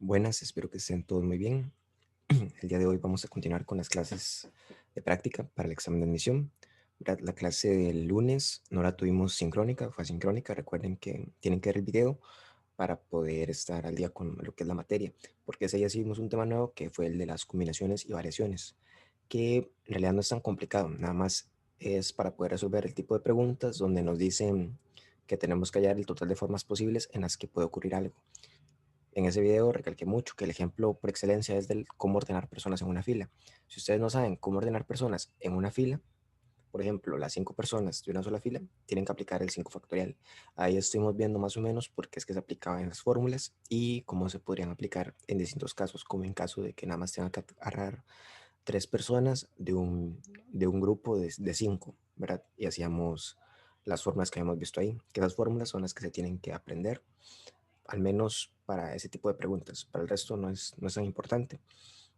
Buenas, espero que estén todos muy bien. El día de hoy vamos a continuar con las clases de práctica para el examen de admisión. La clase del lunes no la tuvimos sincrónica, fue asincrónica. Recuerden que tienen que ver el video para poder estar al día con lo que es la materia, porque ese día sí vimos un tema nuevo que fue el de las combinaciones y variaciones, que en realidad no es tan complicado, nada más es para poder resolver el tipo de preguntas donde nos dicen que tenemos que hallar el total de formas posibles en las que puede ocurrir algo. En ese video recalqué mucho que el ejemplo por excelencia es del cómo ordenar personas en una fila. Si ustedes no saben cómo ordenar personas en una fila, por ejemplo, las 5 personas de una sola fila, tienen que aplicar el 5 factorial. Ahí estuvimos viendo más o menos por qué es que se aplicaban en las fórmulas y cómo se podrían aplicar en distintos casos, como en caso de que nada más tengan que agarrar 3 personas de un grupo de 5, ¿verdad? Y hacíamos las fórmulas que habíamos visto ahí, que esas fórmulas son las que se tienen que aprender al menos para ese tipo de preguntas. Para el resto no es tan importante,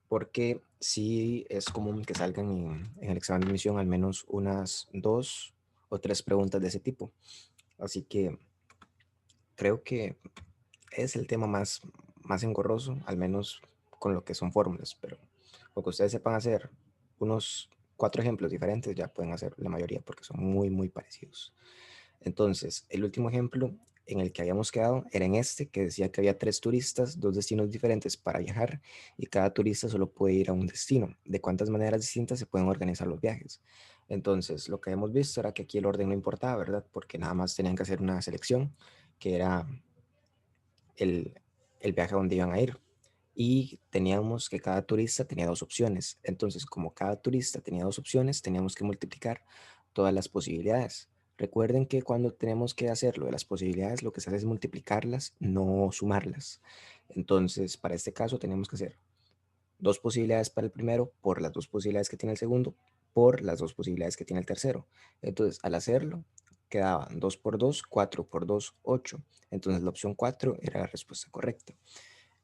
porque sí es común que salgan en el examen de admisión al menos unas 2 o 3 preguntas de ese tipo. Así que creo que es el tema más engorroso, al menos con lo que son fórmulas, pero con que ustedes sepan hacer unos 4 ejemplos diferentes, ya pueden hacer la mayoría porque son muy parecidos. Entonces, el último ejemplo en el que habíamos quedado era en este, que decía que había 3 turistas, 2 destinos diferentes para viajar y cada turista solo puede ir a un destino. ¿De cuántas maneras distintas se pueden organizar los viajes? Entonces, lo que hemos visto era que aquí el orden no importaba, ¿verdad? Porque nada más tenían que hacer una selección, que era el viaje a donde iban a ir. Y teníamos que cada turista tenía 2 opciones. Entonces, como cada turista tenía 2 opciones, teníamos que multiplicar todas las posibilidades. Recuerden que cuando tenemos que hacerlo de las posibilidades, lo que se hace es multiplicarlas, no sumarlas. Entonces, para este caso, tenemos que hacer 2 posibilidades para el primero por las 2 posibilidades que tiene el segundo por las 2 posibilidades que tiene el tercero. Entonces, al hacerlo, quedaban 2 por 2, 4 por 2, 8. Entonces, la opción 4 era la respuesta correcta.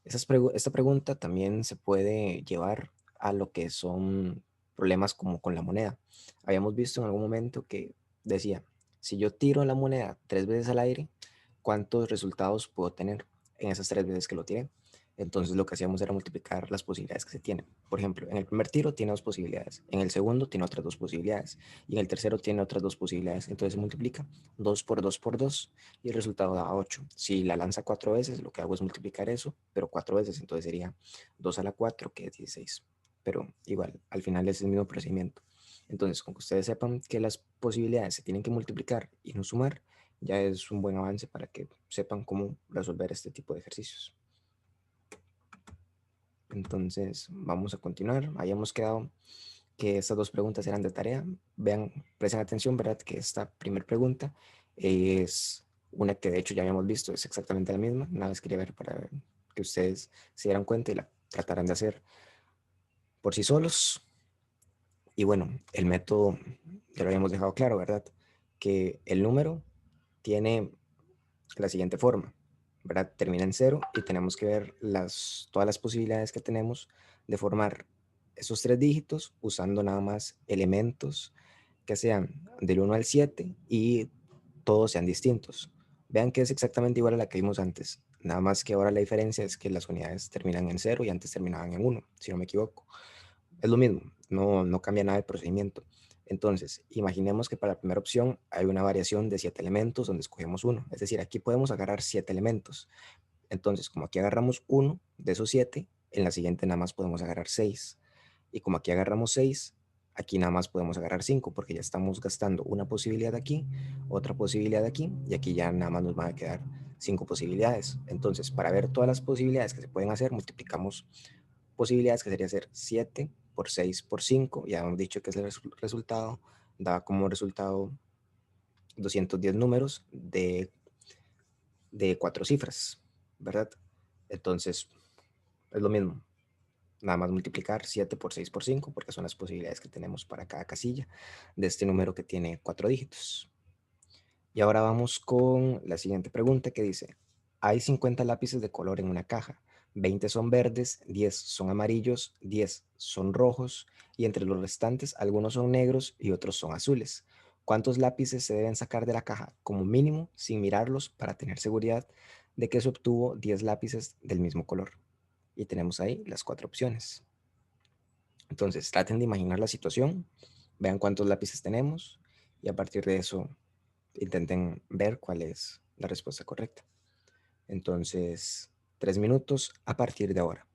Esta pregunta también se puede llevar a lo que son problemas como con la moneda. Habíamos visto en algún momento que decía, si yo tiro la moneda 3 veces al aire, ¿cuántos resultados puedo tener en esas 3 veces que lo tiré? Entonces lo que hacíamos era multiplicar las posibilidades que se tienen. Por ejemplo, en el primer tiro tiene 2 posibilidades, en el segundo tiene otras 2 posibilidades y en el tercero tiene otras 2 posibilidades. Entonces se multiplica 2 por 2 por 2 y el resultado da 8. Si la lanza 4 veces, lo que hago es multiplicar eso, pero 4 veces, entonces sería 2 a la 4, que es 16. Pero igual, al final es el mismo procedimiento. Entonces, con que ustedes sepan que las posibilidades se tienen que multiplicar y no sumar, ya es un buen avance para que sepan cómo resolver este tipo de ejercicios. Entonces, vamos a continuar. Hayamos quedado que estas 2 preguntas eran de tarea. Vean, presten atención, ¿verdad? Que esta primera pregunta es una que de hecho ya habíamos visto, es exactamente la misma. Nada más quería ver para ver que ustedes se dieran cuenta y la trataran de hacer por sí solos. Y bueno, el método ya lo habíamos dejado claro, ¿verdad? Que el número tiene la siguiente forma, ¿verdad? Termina en cero y tenemos que ver todas las posibilidades que tenemos de formar esos 3 dígitos usando nada más elementos que sean del 1 al 7 y todos sean distintos. Vean que es exactamente igual a la que vimos antes, nada más que ahora la diferencia es que las unidades terminan en cero y antes terminaban en uno, si no me equivoco. Es lo mismo, no cambia nada el procedimiento. Entonces, imaginemos que para la primera opción hay una variación de 7 elementos donde escogemos uno. Es decir, aquí podemos agarrar 7 elementos. Entonces, como aquí agarramos uno de esos 7, en la siguiente nada más podemos agarrar 6. Y como aquí agarramos 6, aquí nada más podemos agarrar 5 porque ya estamos gastando una posibilidad aquí, otra posibilidad aquí, y aquí ya nada más nos van a quedar 5 posibilidades. Entonces, para ver todas las posibilidades que se pueden hacer, multiplicamos posibilidades, que sería hacer 7 por 6 por 5. Ya hemos dicho que es el resultado, da como resultado 210 números de 4 cifras, ¿verdad? Entonces, es lo mismo. Nada más multiplicar 7 por 6 por 5, porque son las posibilidades que tenemos para cada casilla de este número que tiene 4 dígitos. Y ahora vamos con la siguiente pregunta que dice, hay 50 lápices de color en una caja, 20 son verdes, 10 son amarillos, 10 son rojos y entre los restantes algunos son negros y otros son azules. ¿Cuántos lápices se deben sacar de la caja como mínimo sin mirarlos para tener seguridad de que se obtuvo 10 lápices del mismo color? y tenemos ahí las 4 opciones. Entonces, traten de imaginar la situación, vean cuántos lápices tenemos y a partir de eso intenten ver cuál es la respuesta correcta. Entonces, 3 minutos a partir de ahora.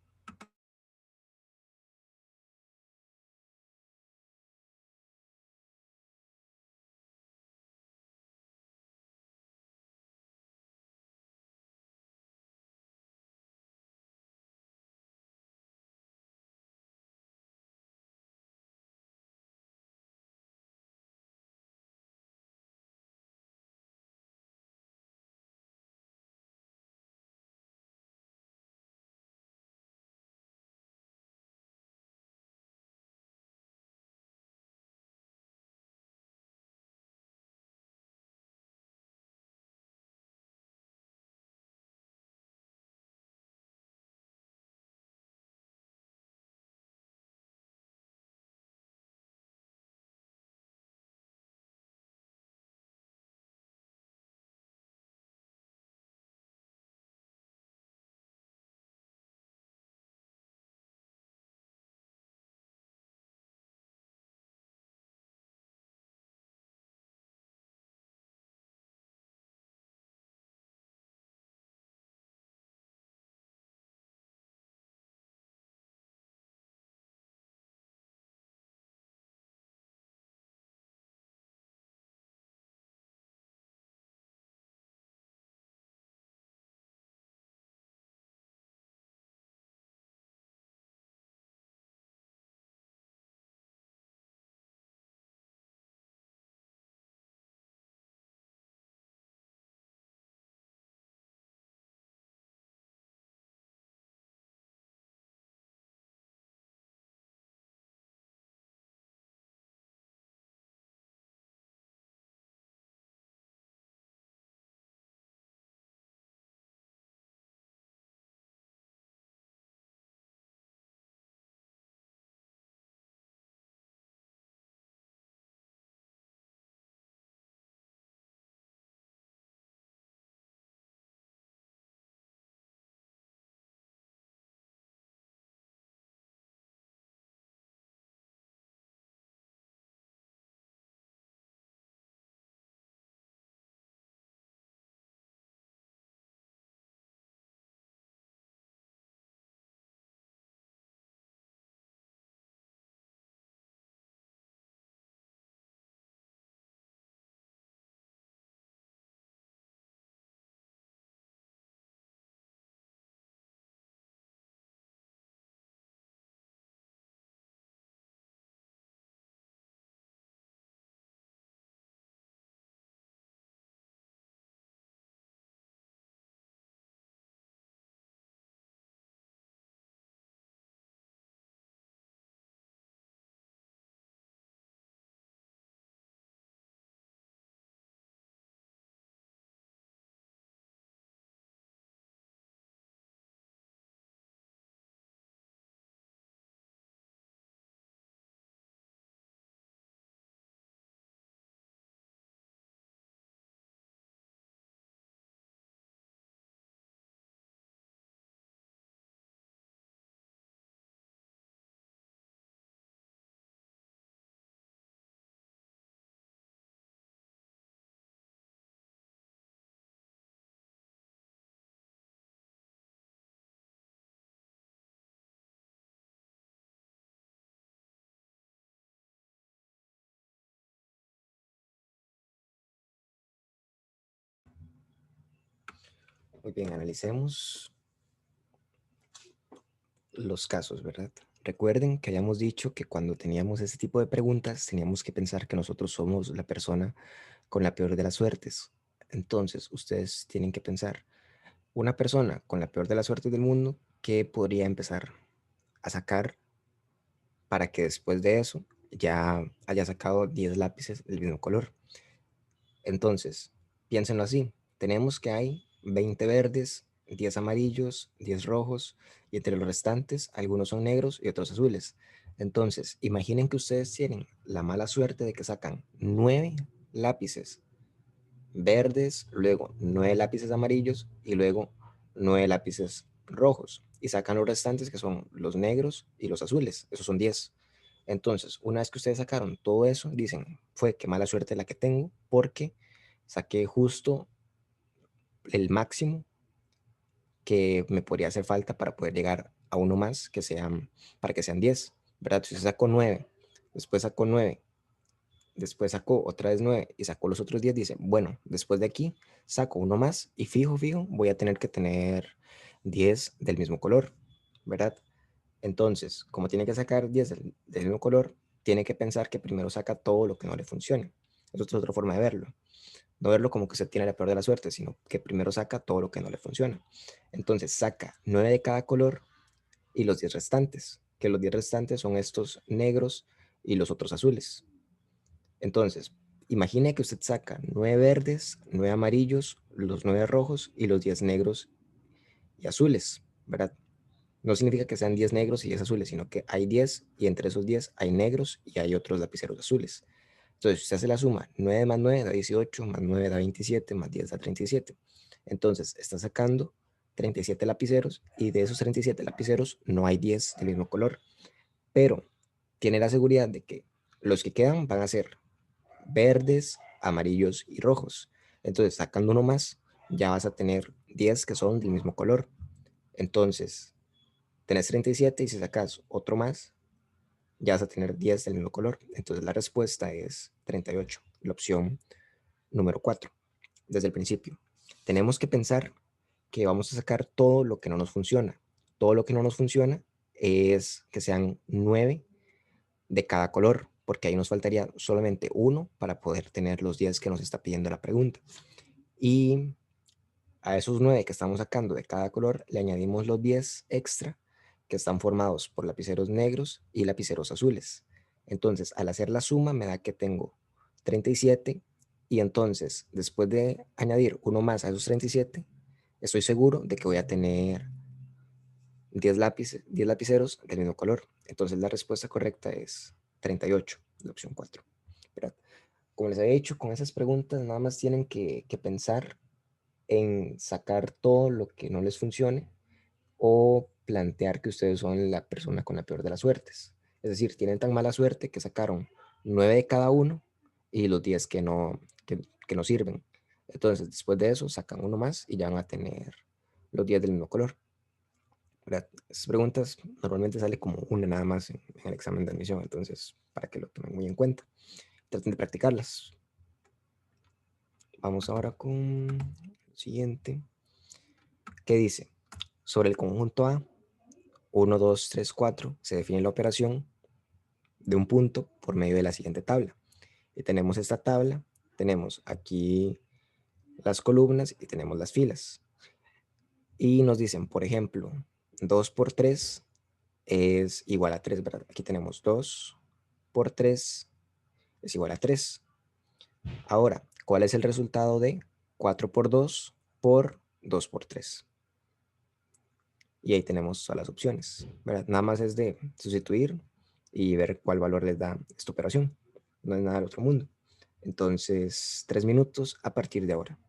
Muy bien, analicemos los casos, ¿verdad? Recuerden que hayamos dicho que cuando teníamos ese tipo de preguntas teníamos que pensar que nosotros somos la persona con la peor de las suertes. Entonces, ustedes tienen que pensar, una persona con la peor de las suertes del mundo, ¿qué podría empezar a sacar para que después de eso ya haya sacado 10 lápices del mismo color? Entonces, piénsenlo así. Tenemos que hay 20 verdes, 10 amarillos, 10 rojos y entre los restantes algunos son negros y otros azules. Entonces, imaginen que ustedes tienen la mala suerte de que sacan 9 lápices verdes, luego 9 lápices amarillos y luego 9 lápices rojos. y sacan los restantes, que son los negros y los azules. Esos son 10. Entonces, una vez que ustedes sacaron todo eso, dicen, fue qué mala suerte la que tengo, porque saqué justo el máximo que me podría hacer falta para poder llegar a uno más, para que sean 10, ¿verdad? Si sacó 9, después sacó 9, después sacó otra vez 9 y sacó los otros 10, dice, bueno, después de aquí saco uno más y fijo, voy a tener que tener 10 del mismo color, ¿verdad? Entonces, como tiene que sacar 10 del mismo color, tiene que pensar que primero saca todo lo que no le funcione. Eso es otra forma de verlo. No verlo como que usted tiene la peor de la suerte, sino que primero saca todo lo que no le funciona. Entonces, saca 9 de cada color y los 10 restantes, que los 10 restantes son estos negros y los otros azules. Entonces, imagine que usted saca 9 verdes, 9 amarillos, los 9 rojos y los 10 negros y azules, ¿verdad? No significa que sean 10 negros y 10 azules, sino que hay 10 y entre esos 10 hay negros y hay otros lapiceros azules. Entonces, si usted hace la suma, 9 más 9 da 18, más 9 da 27, más 10 da 37. Entonces, está sacando 37 lapiceros y de esos 37 lapiceros no hay 10 del mismo color, pero tiene la seguridad de que los que quedan van a ser verdes, amarillos y rojos. Entonces, sacando uno más, ya vas a tener 10 que son del mismo color. Entonces, tenés 37 y si sacas otro más, ya vas a tener 10 del mismo color. Entonces, la respuesta es 38, la opción número 4, desde el principio. Tenemos que pensar que vamos a sacar todo lo que no nos funciona. Todo lo que no nos funciona es que sean 9 de cada color, porque ahí nos faltaría solamente uno para poder tener los 10 que nos está pidiendo la pregunta. Y a esos 9 que estamos sacando de cada color le añadimos los 10 extra que están formados por lapiceros negros y lapiceros azules. Entonces, al hacer la suma me da que tengo 37 y entonces, después de añadir uno más a esos 37, estoy seguro de que voy a tener 10 lapiceros del mismo color. Entonces, la respuesta correcta es 38, la opción 4. ¿Verdad? Como les había dicho, con esas preguntas nada más tienen que pensar en sacar todo lo que no les funcione o plantear que ustedes son la persona con la peor de las suertes. Es decir, tienen tan mala suerte que sacaron 9 de cada uno y los 10 que no sirven. Entonces, después de eso, sacan uno más y ya van a tener los 10 del mismo color. ¿Verdad? Esas preguntas normalmente sale como una nada más en el examen de admisión, entonces para que lo tomen muy en cuenta. Traten de practicarlas. Vamos ahora con el siguiente. ¿Qué dice? Sobre el conjunto A, 1, 2, 3, 4, se define la operación de un punto por medio de la siguiente tabla. Y tenemos esta tabla, tenemos aquí las columnas y tenemos las filas. Y nos dicen, por ejemplo, 2 por 3 es igual a 3, ¿verdad? Aquí tenemos 2 por 3 es igual a 3. Ahora, ¿cuál es el resultado de 4 por 2 por 2 por 3? Y ahí tenemos todas las opciones, ¿verdad? Nada más es de sustituir y ver cuál valor les da esta operación. No es nada del otro mundo. Entonces, 3 minutos a partir de ahora.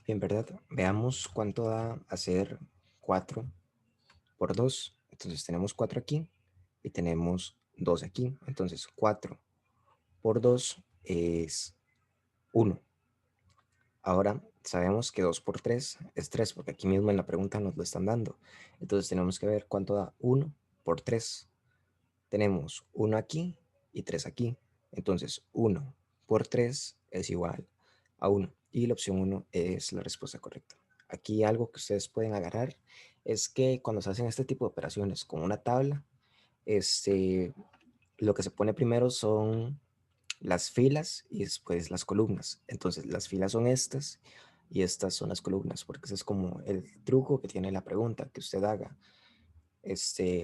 Bien, ¿verdad? Veamos cuánto da hacer 4 por 2. Entonces tenemos 4 aquí y tenemos 2 aquí. Entonces 4 por 2 es 1. Ahora sabemos que 2 por 3 es 3, porque aquí mismo en la pregunta nos lo están dando. Entonces tenemos que ver cuánto da 1 por 3. Tenemos 1 aquí y 3 aquí. Entonces 1 por 3 es igual a 1. Y la opción 1 es la respuesta correcta. Aquí algo que ustedes pueden agarrar es que cuando se hacen este tipo de operaciones con una tabla, lo que se pone primero son las filas y después las columnas. Entonces las filas son estas y estas son las columnas, porque ese es como el truco que tiene la pregunta, que usted haga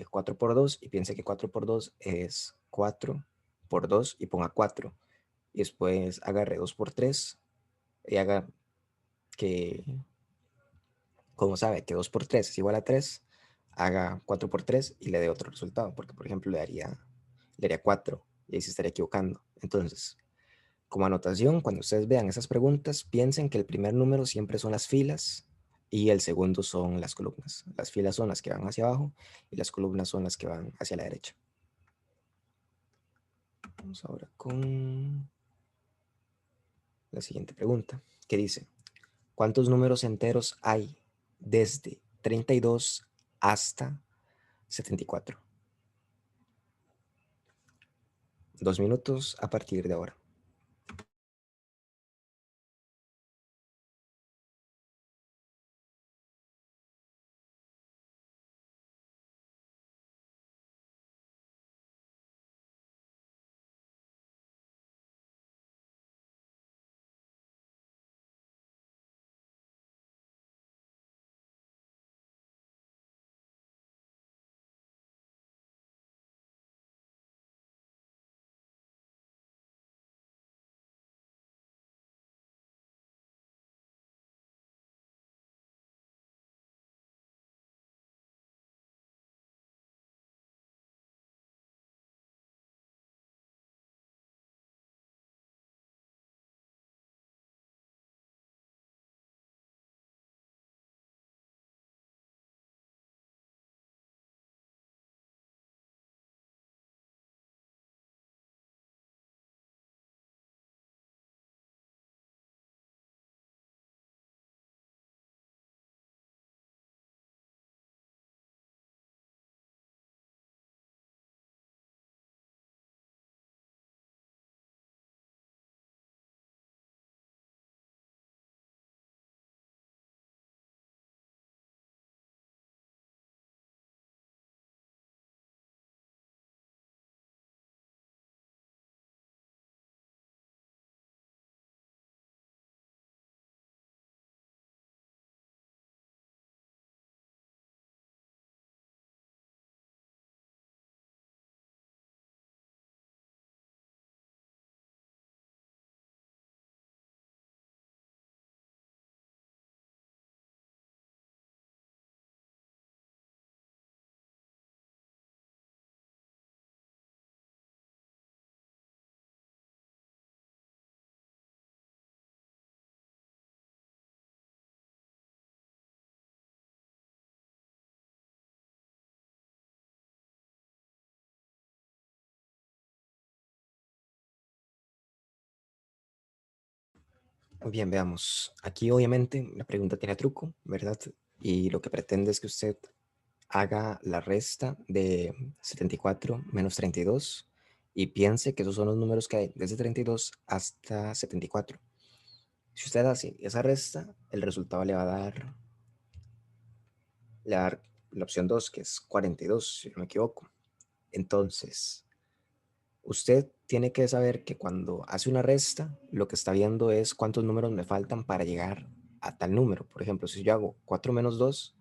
4 por 2 y piense que 4 por 2 es 4 por 2 y ponga 4. Y después agarre 2 por 3 y haga que, como sabe que 2 por 3 es igual a 3, haga 4 por 3 y le dé otro resultado, porque por ejemplo le haría 4 y ahí se estaría equivocando. Entonces, como anotación, cuando ustedes vean esas preguntas, piensen que el primer número siempre son las filas y el segundo son las columnas. Las filas son las que van hacia abajo y las columnas son las que van hacia la derecha. Vamos ahora con la siguiente pregunta, que dice, ¿cuántos números enteros hay desde 32 hasta 74? 2 minutos a partir de ahora. Bien, veamos. Aquí obviamente la pregunta tiene truco, ¿verdad? Y lo que pretende es que usted haga la resta de 74 menos 32 y piense que esos son los números que hay desde 32 hasta 74. Si usted hace esa resta, el resultado le va a dar la opción 2, que es 42, si no me equivoco. Entonces, usted tiene que saber que cuando hace una resta, lo que está viendo es cuántos números me faltan para llegar a tal número. Por ejemplo, si yo hago 4 menos 2,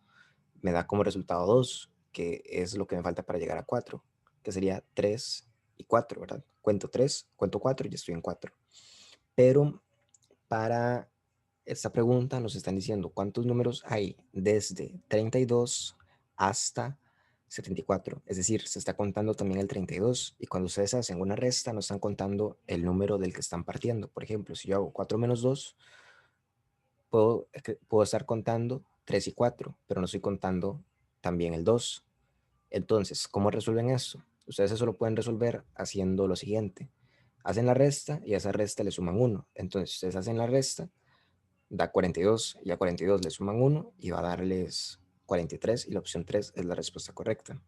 me da como resultado 2, que es lo que me falta para llegar a 4, que sería 3 y 4, ¿verdad? Cuento 3, cuento 4 y estoy en 4. Pero para esta pregunta nos están diciendo cuántos números hay desde 32 hasta 74. Es decir, se está contando también el 32 y cuando ustedes hacen una resta no están contando el número del que están partiendo. Por ejemplo, si yo hago 4 menos 2, puedo estar contando 3 y 4, pero no estoy contando también el 2. Entonces, ¿cómo resuelven eso? Ustedes eso lo pueden resolver haciendo lo siguiente. Hacen la resta y a esa resta le suman 1. Entonces, ustedes hacen la resta, da 42 y a 42 le suman 1 y va a darles 43 y la opción 3 es la respuesta correcta.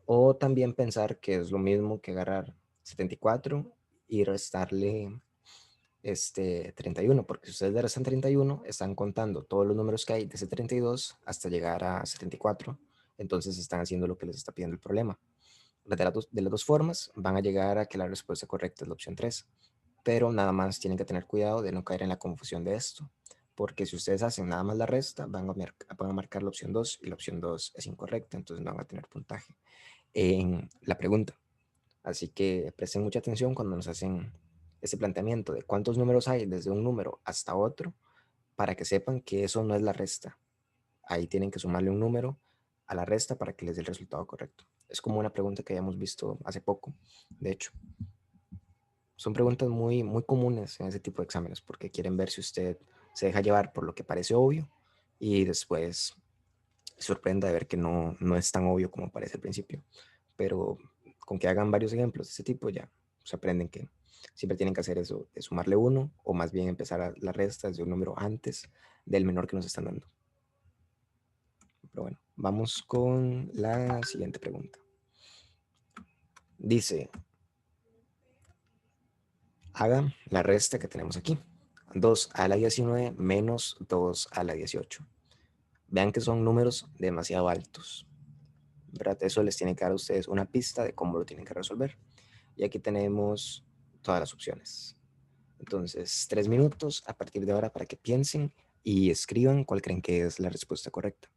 O también pensar que es lo mismo que agarrar 74 y restarle 31, porque si ustedes le restan 31, están contando todos los números que hay desde 32 hasta llegar a 74, entonces están haciendo lo que les está pidiendo el problema. De las dos formas van a llegar a que la respuesta correcta es la opción 3, pero nada más tienen que tener cuidado de no caer en la confusión de esto, porque si ustedes hacen nada más la resta, van a marcar la opción 2 y la opción 2 es incorrecta, entonces no van a tener puntaje en la pregunta. Así que presten mucha atención cuando nos hacen ese planteamiento de cuántos números hay desde un número hasta otro, para que sepan que eso no es la resta. Ahí tienen que sumarle un número a la resta para que les dé el resultado correcto. Es como una pregunta que hayamos visto hace poco, de hecho. Son preguntas muy, muy comunes en ese tipo de exámenes porque quieren ver si usted se deja llevar por lo que parece obvio y después se sorprenda de ver que no es tan obvio como parece al principio. Pero con que hagan varios ejemplos de ese tipo ya se aprenden que siempre tienen que hacer eso, de sumarle uno o más bien empezar a la resta desde un número antes del menor que nos están dando. Pero bueno, vamos con la siguiente pregunta. Dice, haga la resta que tenemos aquí. 2 a la 19 menos 2 a la 18. Vean que son números demasiado altos, ¿verdad? Eso les tiene que dar a ustedes una pista de cómo lo tienen que resolver. Y aquí tenemos todas las opciones. Entonces, 3 minutos a partir de ahora para que piensen y escriban cuál creen que es la respuesta correcta.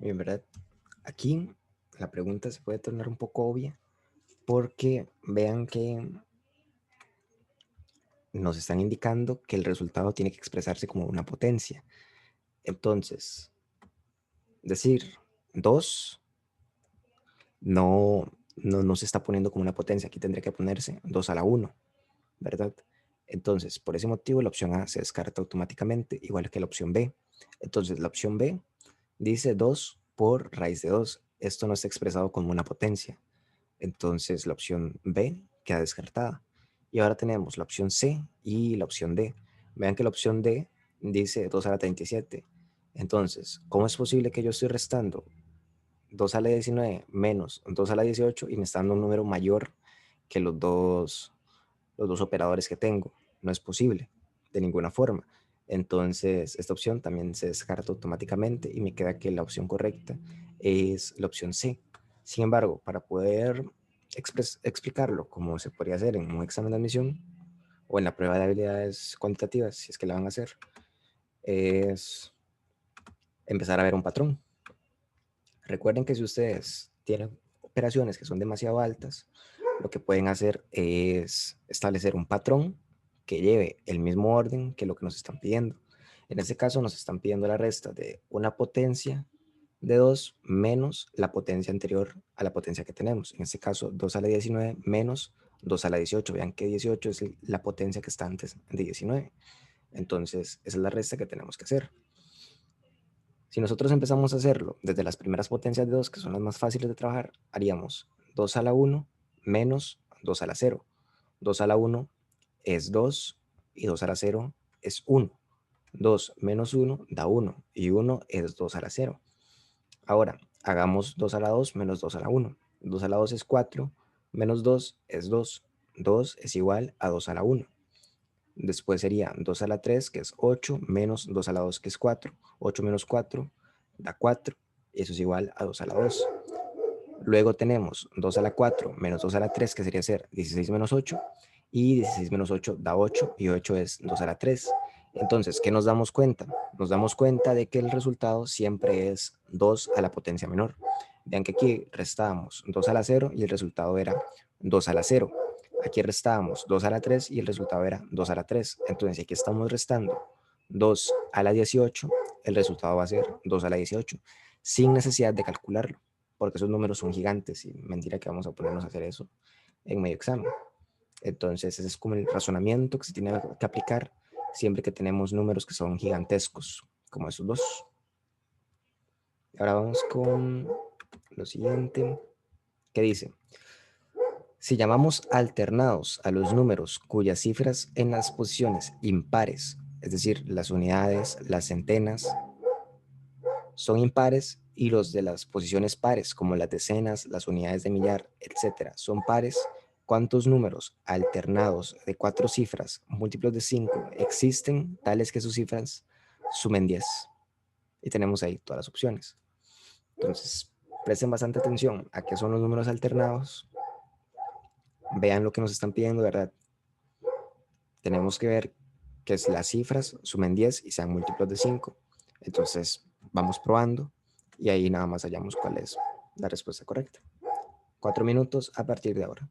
Bien, ¿verdad? Aquí la pregunta se puede tornar un poco obvia, porque vean que nos están indicando que el resultado tiene que expresarse como una potencia. Entonces, decir 2 no se está poniendo como una potencia. Aquí tendría que ponerse 2 a la 1, ¿verdad? Entonces, por ese motivo, la opción A se descarta automáticamente, igual que la opción B. Entonces, la opción B dice 2 por raíz de 2. Esto no está expresado como una potencia. Entonces, la opción B queda descartada. Y ahora tenemos la opción C y la opción D. Vean que la opción D dice 2 a la 37. Entonces, ¿cómo es posible que yo estoy restando 2 a la 19 menos 2 a la 18 y me está dando un número mayor que los dos operadores que tengo? No es posible, de ninguna forma. Entonces, esta opción también se descarta automáticamente y me queda que la opción correcta es la opción C. Sin embargo, para poder explicarlo como se podría hacer en un examen de admisión o en la prueba de habilidades cuantitativas, si es que la van a hacer, es empezar a ver un patrón. Recuerden que si ustedes tienen operaciones que son demasiado altas, lo que pueden hacer es establecer un patrón que lleve el mismo orden que lo que nos están pidiendo. En este caso nos están pidiendo la resta de una potencia de 2 menos la potencia anterior a la potencia que tenemos. En este caso, 2 a la 19 menos 2 a la 18. Vean que 18 es la potencia que está antes de 19. Entonces, esa es la resta que tenemos que hacer. Si nosotros empezamos a hacerlo desde las primeras potencias de 2, que son las más fáciles de trabajar, haríamos 2 a la 1 menos 2 a la 0. 2 a la 1 es 2 y 2 a la 0 es 1. 2 menos 1 da 1 y 1 es 2 a la 0. Ahora, hagamos 2 a la 2 menos 2 a la 1. 2 a la 2 es 4, menos 2 es 2. 2 es igual a 2 a la 1. Después sería 2 a la 3, que es 8, menos 2 a la 2, que es 4. 8 menos 4 da 4, y eso es igual a 2 a la 2. Luego tenemos 2 a la 4 menos 2 a la 3, que sería ser 16 menos 8, y 16 menos 8 da 8, y 8 es 2 a la 3. Entonces, ¿qué nos damos cuenta? Nos damos cuenta de que el resultado siempre es 2 a la potencia menor. Vean que aquí restábamos 2 a la 0 y el resultado era 2 a la 0. Aquí restábamos 2 a la 3 y el resultado era 2 a la 3. Entonces, si aquí estamos restando 2 a la 18, el resultado va a ser 2 a la 18, sin necesidad de calcularlo, porque esos números son gigantes y mentira que vamos a ponernos a hacer eso en medio examen. Entonces, ese es como el razonamiento que se tiene que aplicar siempre que tenemos números que son gigantescos, como esos dos. Ahora vamos con lo siguiente, que dice: si llamamos alternados a los números cuyas cifras en las posiciones impares, es decir, las unidades, las centenas, son impares, y los de las posiciones pares, como las decenas, las unidades de millar, etcétera, son pares, ¿cuántos números alternados de 4 cifras múltiplos de 5 existen tales que sus cifras sumen 10? Y tenemos ahí todas las opciones. Entonces, presten bastante atención a qué son los números alternados. Vean lo que nos están pidiendo, ¿verdad? Tenemos que ver que las cifras sumen 10 y sean múltiplos de 5. Entonces, vamos probando y ahí nada más hallamos cuál es la respuesta correcta. 4 minutos a partir de ahora.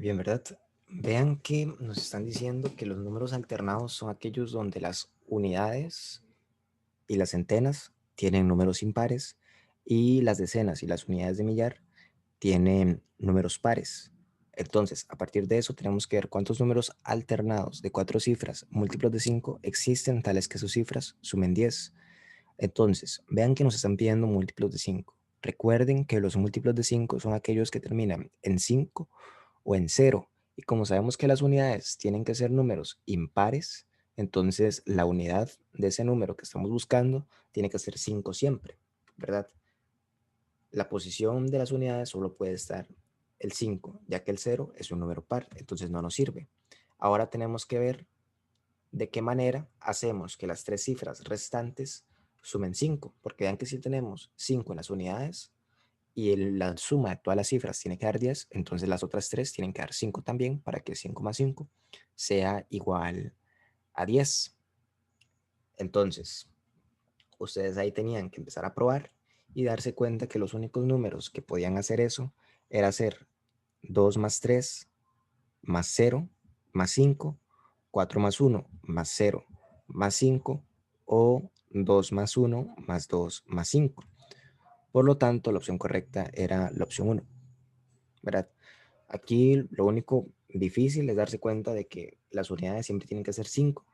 Bien, ¿verdad? Vean que nos están diciendo que los números alternados son aquellos donde las unidades y las centenas tienen números impares y las decenas y las unidades de millar tienen números pares. Entonces, a partir de eso, tenemos que ver cuántos números alternados de 4 cifras múltiplos de 5 existen, tales que sus cifras sumen 10. Entonces, vean que nos están pidiendo múltiplos de 5. Recuerden que los múltiplos de 5 son aquellos que terminan en 5 o en 0. Y como sabemos que las unidades tienen que ser números impares, entonces la unidad de ese número que estamos buscando tiene que ser 5 siempre, ¿verdad? La posición de las unidades solo puede estar el 5, ya que el 0 es un número par, entonces no nos sirve. Ahora tenemos que ver de qué manera hacemos que las 3 cifras restantes sumen 5, porque vean que si tenemos 5 en las unidades y la suma de todas las cifras tiene que dar 10, entonces las otras 3 tienen que dar 5 también para que 5 más 5 sea igual a 10. Entonces, ustedes ahí tenían que empezar a probar y darse cuenta que los únicos números que podían hacer eso era hacer 2 más 3 más 0 más 5, 4 más 1 más 0 más 5 o 2 más 1 más 2 más 5. Por lo tanto, la opción correcta era la opción 1, ¿verdad? Aquí lo único difícil es darse cuenta de que las unidades siempre tienen que ser 5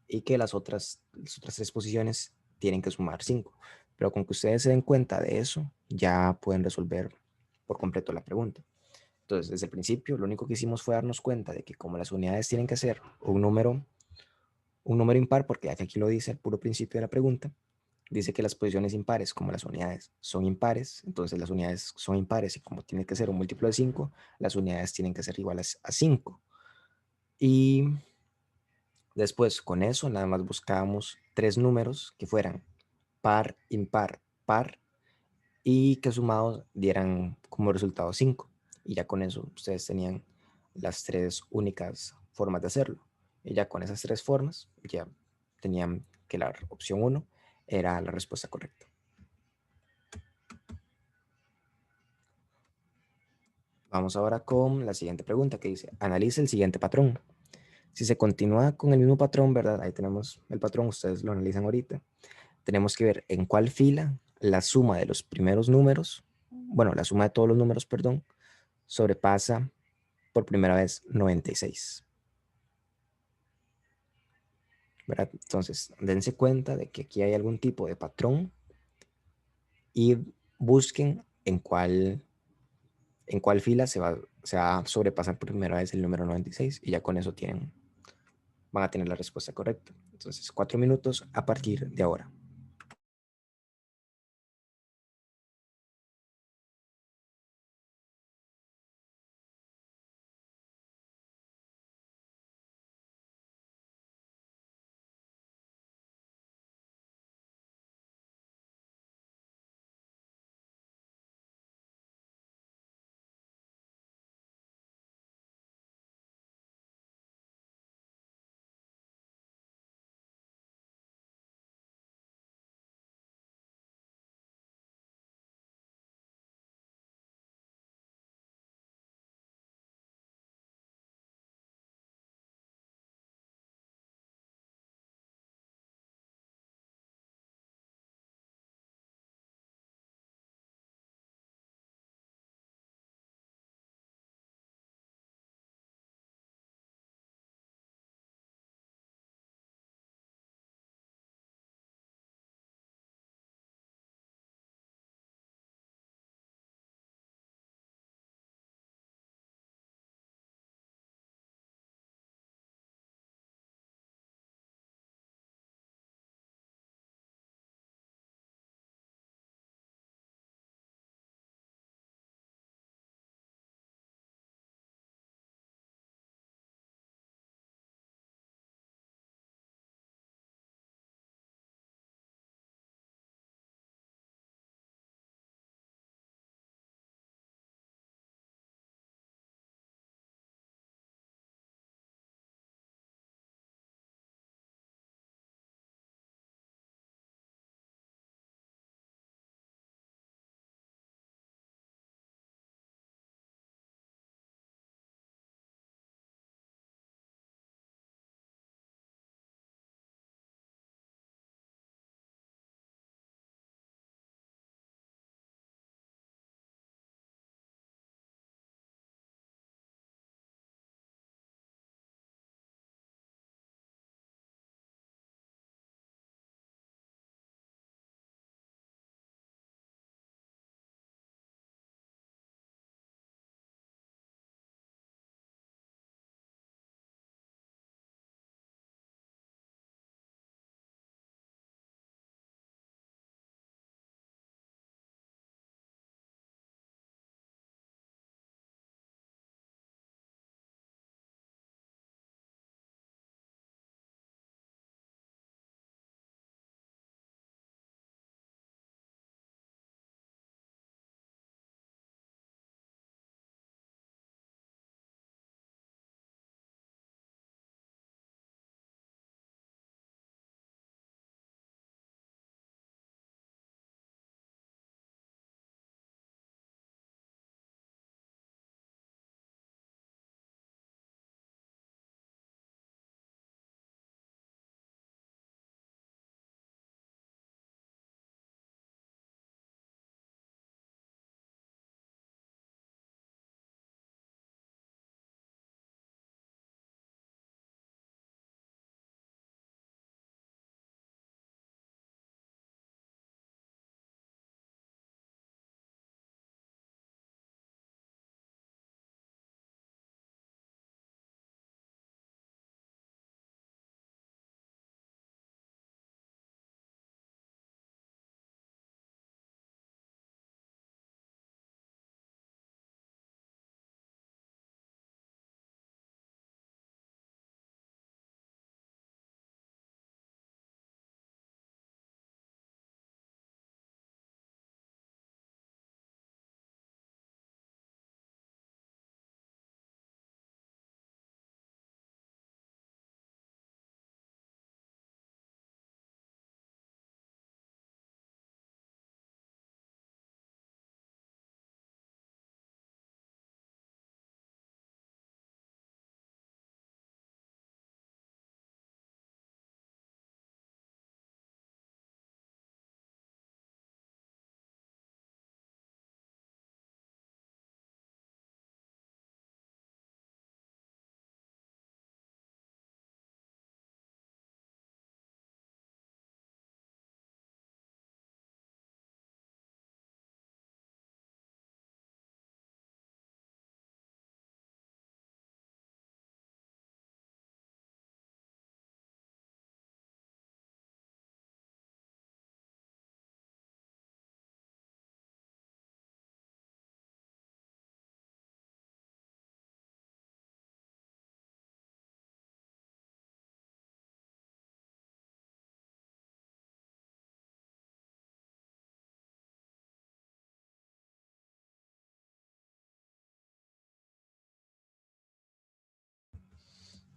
y que las otras 3 posiciones tienen que sumar 5. Pero con que ustedes se den cuenta de eso, ya pueden resolver por completo la pregunta. Entonces, desde el principio, lo único que hicimos fue darnos cuenta de que como las unidades tienen que ser un número impar, porque ya que aquí lo dice al puro principio de la pregunta, dice que las posiciones impares, como las unidades son impares, entonces las unidades son impares y como tiene que ser un múltiplo de 5, las unidades tienen que ser iguales a 5. Y después, con eso, nada más buscábamos 3 números que fueran par, impar, par y que sumados dieran como resultado 5. Y ya con eso ustedes tenían las 3 únicas formas de hacerlo. Y ya con esas 3 formas ya tenían que la opción 1 era la respuesta correcta. Vamos ahora con la siguiente pregunta que dice, analice el siguiente patrón. Si se continúa con el mismo patrón, ¿verdad? Ahí tenemos el patrón, ustedes lo analizan ahorita. Tenemos que ver en cuál fila la suma de los primeros números, bueno, la suma de todos los números, perdón, sobrepasa por primera vez 96, ¿verdad? Entonces, dense cuenta de que aquí hay algún tipo de patrón y busquen en cuál fila se va a sobrepasar por primera vez el número 96 y ya con eso van a tener la respuesta correcta. Entonces, 4 minutos a partir de ahora.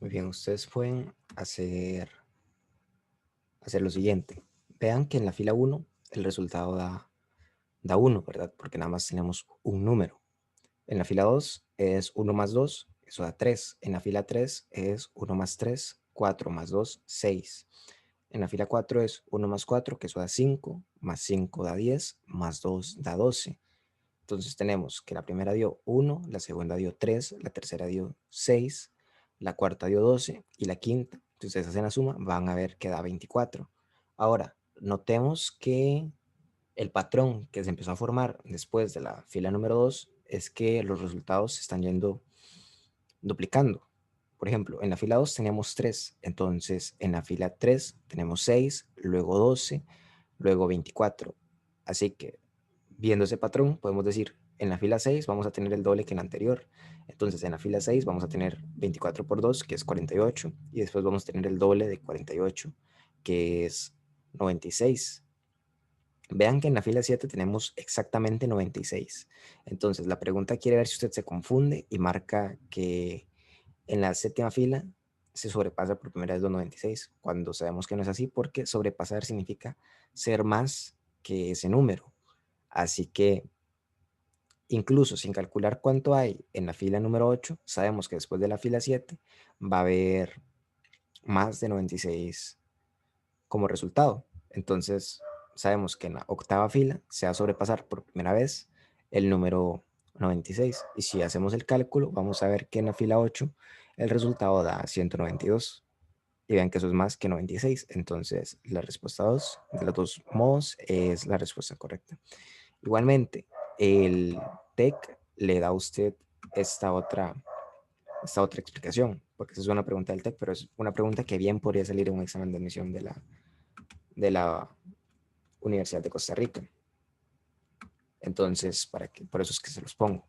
Muy bien, ustedes pueden hacer lo siguiente. Vean que en la fila uno el resultado da 1, ¿verdad? Porque nada más tenemos un número. En la fila 2 es 1 más 2, eso da 3. En la fila 3 es 1 más 3, 4 más 2, 6. En la fila 4 es 1 más 4, que eso da 5, más 5 da 10, más 2 da 12. Entonces tenemos que la primera dio 1, la segunda dio 3, la tercera dio 6, la cuarta dio 12 y la quinta, si ustedes hacen la suma, van a ver que da 24. Ahora, notemos que el patrón que se empezó a formar después de la fila número 2 es que los resultados se están yendo duplicando. Por ejemplo, en la fila 2 teníamos 3, entonces en la fila 3 tenemos 6, luego 12, luego 24. Así que viendo ese patrón podemos decir, en la fila 6 vamos a tener el doble que en la anterior. Entonces en la fila 6 vamos a tener 24 por 2, que es 48, y después vamos a tener el doble de 48, que es 96. Vean que en la fila 7 tenemos exactamente 96. Entonces, la pregunta quiere ver si usted se confunde y marca que en la séptima fila se sobrepasa por primera vez los 96, cuando sabemos que no es así, porque sobrepasar significa ser más que ese número. Así que, incluso sin calcular cuánto hay en la fila número 8, sabemos que después de la fila 7 va a haber más de 96 como resultado. Entonces, sabemos que en la octava fila se va a sobrepasar por primera vez el número 96. Y si hacemos el cálculo, vamos a ver que en la fila 8 el resultado da 192. Y vean que eso es más que 96. Entonces, la respuesta 2 de los dos modos es la respuesta correcta. Igualmente, el TEC le da a usted esta otra, esta otra explicación, porque esa es una pregunta del TEC, pero es una pregunta que bien podría salir en un examen de admisión de la Universidad de Costa Rica. Entonces, por eso es que se los pongo.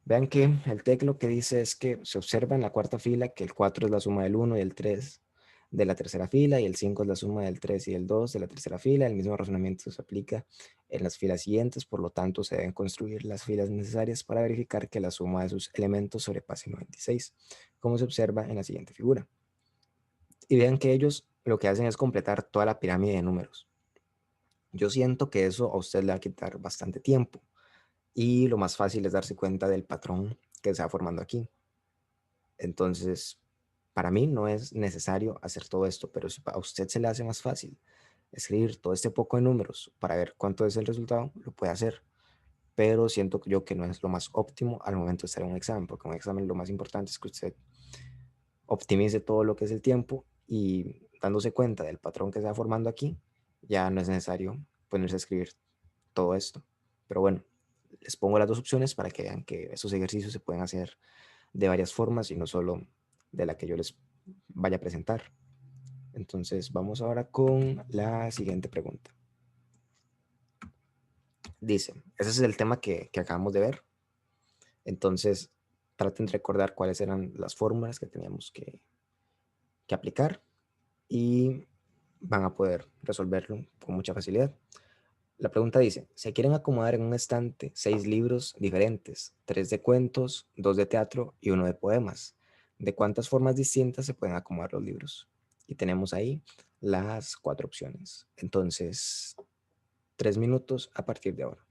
Vean que el TEC lo que dice es que se observa en la cuarta fila que el 4 es la suma del 1 y el 3 de la tercera fila y el 5 es la suma del 3 y el 2 de la tercera fila. El mismo razonamiento se aplica en las filas siguientes, por lo tanto se deben construir las filas necesarias para verificar que la suma de sus elementos sobrepase 96, como se observa en la siguiente figura. Y vean que ellos lo que hacen es completar toda la pirámide de números. Yo siento que eso a usted le va a quitar bastante tiempo y lo más fácil es darse cuenta del patrón que se va formando aquí. Entonces, para mí no es necesario hacer todo esto, pero si a usted se le hace más fácil escribir todo este poco de números para ver cuánto es el resultado, lo puede hacer. Pero siento yo que no es lo más óptimo al momento de estar en un examen, porque en un examen lo más importante es que usted optimice todo lo que es el tiempo y dándose cuenta del patrón que se va formando aquí, ya no es necesario ponerse a escribir todo esto. Pero bueno, les pongo las dos opciones para que vean que esos ejercicios se pueden hacer de varias formas y no solo de la que yo les vaya a presentar. Entonces vamos ahora con la siguiente pregunta. Dice, ese es el tema que acabamos de ver. Entonces traten de recordar cuáles eran las fórmulas que teníamos que aplicar y van a poder resolverlo con mucha facilidad. La pregunta dice, se quieren acomodar en un estante 6 libros diferentes, 3 de cuentos, 2 de teatro y uno de poemas. ¿De cuántas formas distintas se pueden acomodar los libros? Y tenemos ahí las 4 opciones. Entonces, 3 minutos a partir de ahora.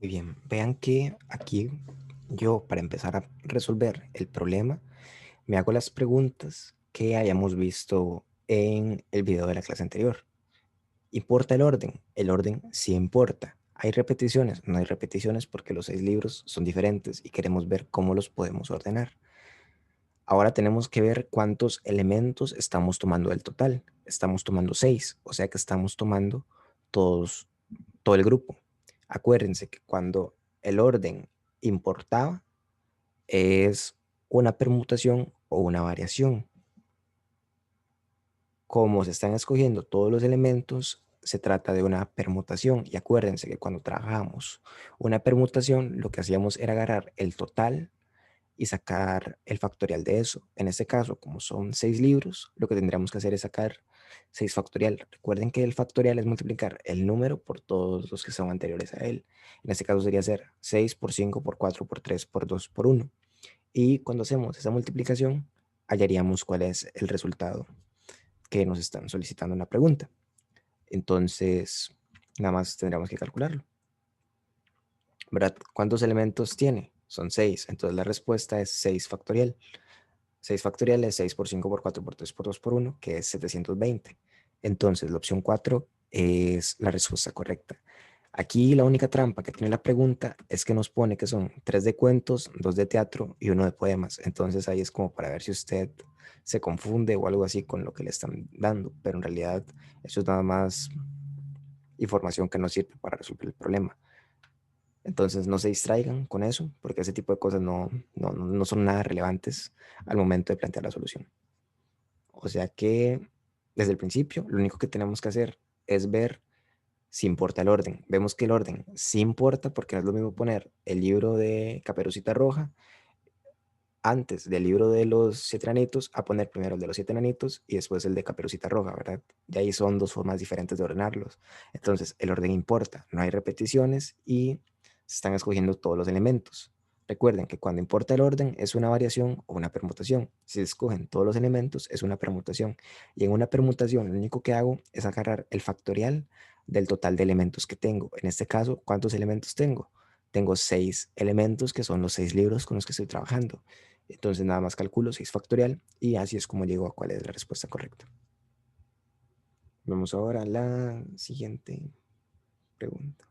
Muy bien, vean que aquí yo, para empezar a resolver el problema, me hago las preguntas que hayamos visto en el video de la clase anterior. ¿Importa el orden? El orden sí importa. ¿Hay repeticiones? No hay repeticiones porque los 6 libros son diferentes y queremos ver cómo los podemos ordenar. Ahora tenemos que ver cuántos elementos estamos tomando del total. Estamos tomando 6, o sea que estamos tomando todos, todo el grupo. Acuérdense que cuando el orden importaba es una permutación o una variación. Como se están escogiendo todos los elementos, se trata de una permutación. Y acuérdense que cuando trabajamos una permutación, lo que hacíamos era agarrar el total y sacar el factorial de eso. En este caso, como son 6 libros, lo que tendríamos que hacer es sacar 6 factorial. Recuerden que el factorial es multiplicar el número por todos los que son anteriores a él. En este caso sería hacer 6 por 5 por 4 por 3 por 2 por 1. Y cuando hacemos esa multiplicación, hallaríamos cuál es el resultado que nos están solicitando en la pregunta. Entonces, nada más tendríamos que calcularlo. ¿Verdad? ¿Cuántos elementos tiene? Son 6. Entonces la respuesta es 6 factorial. 6 factorial es 6 por 5 por 4 por 3 por 2 por 1, que es 720. Entonces la opción 4 es la respuesta correcta. Aquí la única trampa que tiene la pregunta es que nos pone que son 3 de cuentos, 2 de teatro y 1 de poemas. Entonces ahí es como para ver si usted se confunde o algo así con lo que le están dando, pero en realidad eso es nada más información que nos sirve para resolver el problema. Entonces no se distraigan con eso, porque ese tipo de cosas no son nada relevantes al momento de plantear la solución. O sea que desde el principio lo único que tenemos que hacer es ver si importa el orden. Vemos que el orden sí importa porque no es lo mismo poner el libro de Caperucita Roja antes del libro de los 7 enanitos a poner primero el de los 7 enanitos y después el de Caperucita Roja, ¿verdad? Y ahí son dos formas diferentes de ordenarlos. Entonces, el orden importa, no hay repeticiones y se están escogiendo todos los elementos. Recuerden que cuando importa el orden es una variación o una permutación. Si se escogen todos los elementos es una permutación. Y en una permutación lo único que hago es agarrar el factorial del total de elementos que tengo. En este caso, ¿cuántos elementos tengo? Tengo 6 elementos que son los 6 libros con los que estoy trabajando. Entonces nada más calculo 6 factorial y así es como llego a cuál es la respuesta correcta. Vamos ahora a la siguiente pregunta.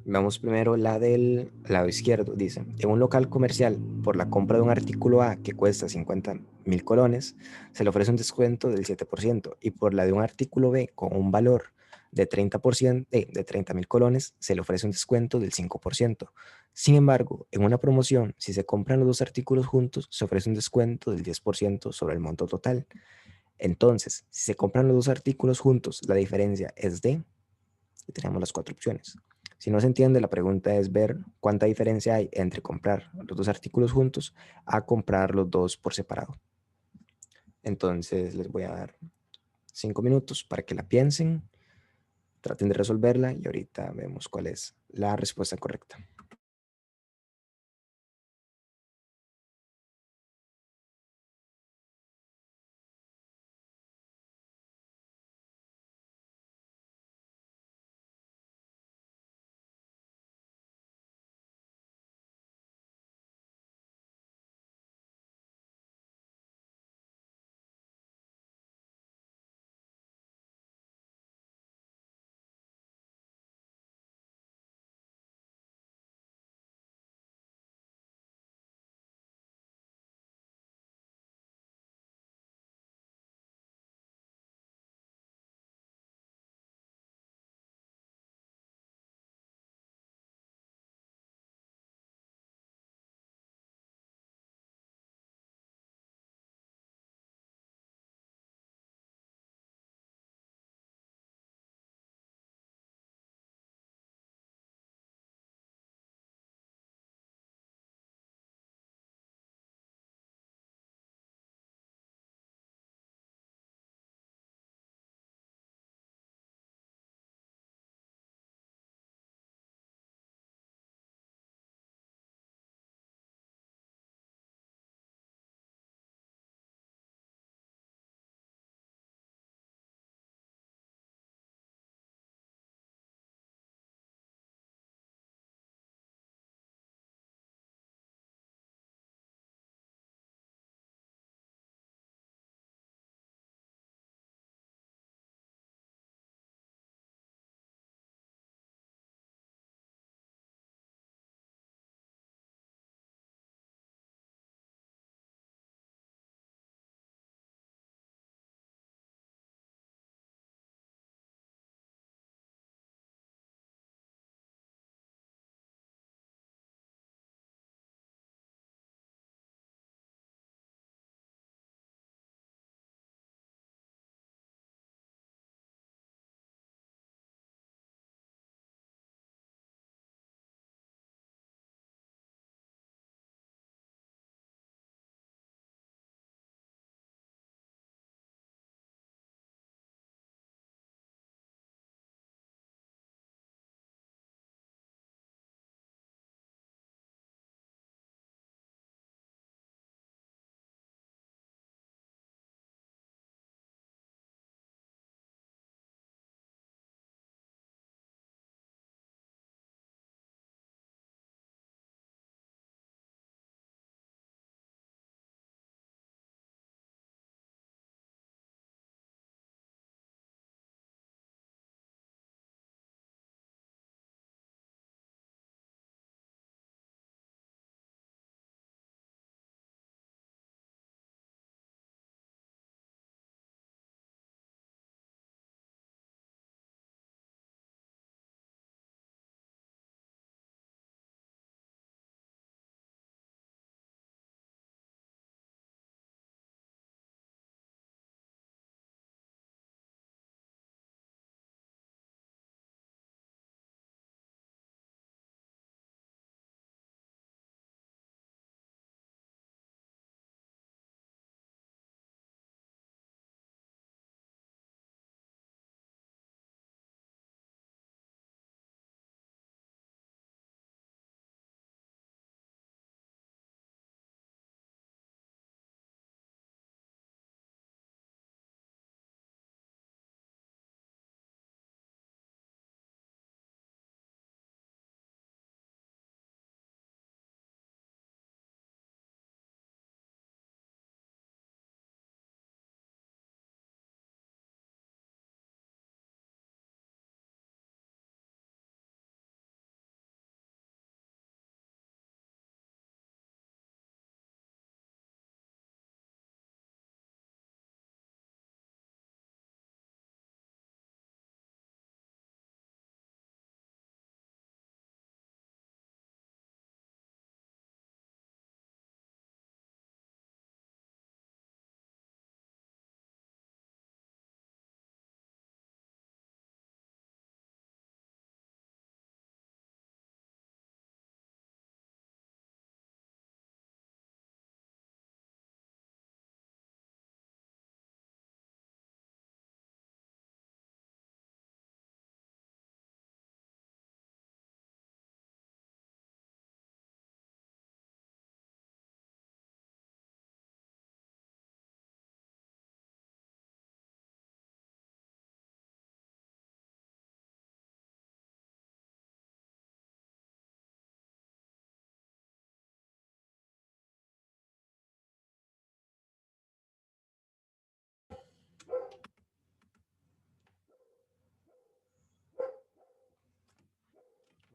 Vamos primero la del lado izquierdo. Dice, en un local comercial, por la compra de un artículo A que cuesta 50.000 colones, se le ofrece un descuento del 7% y por la de un artículo B con un valor de 30%, de 30.000 colones, se le ofrece un descuento del 5%. Sin embargo, en una promoción, si se compran los dos artículos juntos, se ofrece un descuento del 10% sobre el monto total. Entonces, si se compran los dos artículos juntos, la diferencia es de y tenemos las 4 opciones. Si no se entiende, la pregunta es ver cuánta diferencia hay entre comprar los dos artículos juntos a comprar los dos por separado. Entonces les voy a dar 5 minutos para que la piensen, traten de resolverla y ahorita vemos cuál es la respuesta correcta.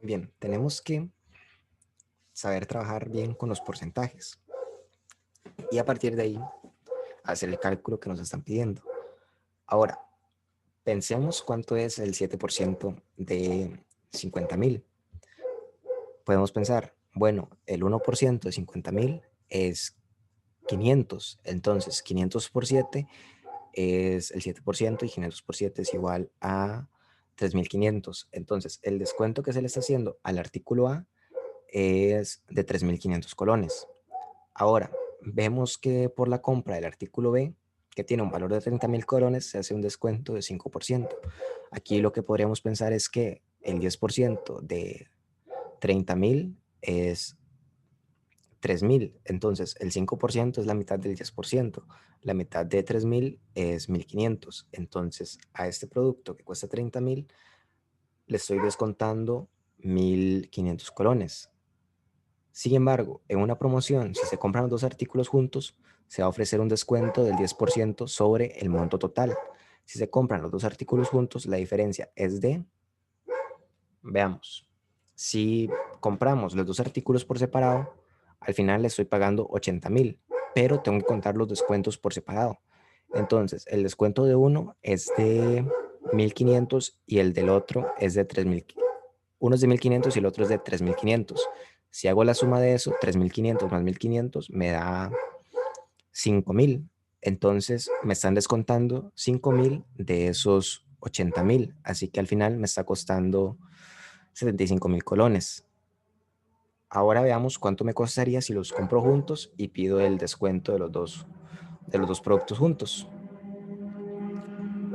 Bien, tenemos que saber trabajar bien con los porcentajes y a partir de ahí hacer el cálculo que nos están pidiendo. Ahora, pensemos cuánto es el 7% de 50.000. Podemos pensar, bueno, el 1% de 50.000 es 500. Entonces, 500 por 7 es el 7% y 500 por 7 es igual a 3.500. Entonces, el descuento que se le está haciendo al artículo A es de 3.500 colones. Ahora, vemos que por la compra del artículo B, que tiene un valor de 30.000 colones, se hace un descuento de 5%. Aquí lo que podríamos pensar es que el 10% de 30.000 es 3.000. Entonces, el 5% es la mitad del 10%. La mitad de 3.000 es 1.500. Entonces, a este producto que cuesta 30.000, le estoy descontando 1.500 colones. Sin embargo, en una promoción, si se compran los dos artículos juntos, se va a ofrecer un descuento del 10% sobre el monto total. Si se compran los dos artículos juntos, la diferencia es de, veamos, si compramos los dos artículos por separado, al final le estoy pagando 80.000, pero tengo que contar los descuentos por separado. Entonces, el descuento de uno es de 1.500 y el del otro es de 3.000. Uno es de 1.500 y el otro es de 3.500. Si hago la suma de eso, 3.500 más 1.500 me da 5.000. Entonces me están descontando 5.000 de esos 80.000. Así que al final me está costando 75.000 colones. Ahora veamos cuánto me costaría si los compro juntos y pido el descuento de los dos productos juntos.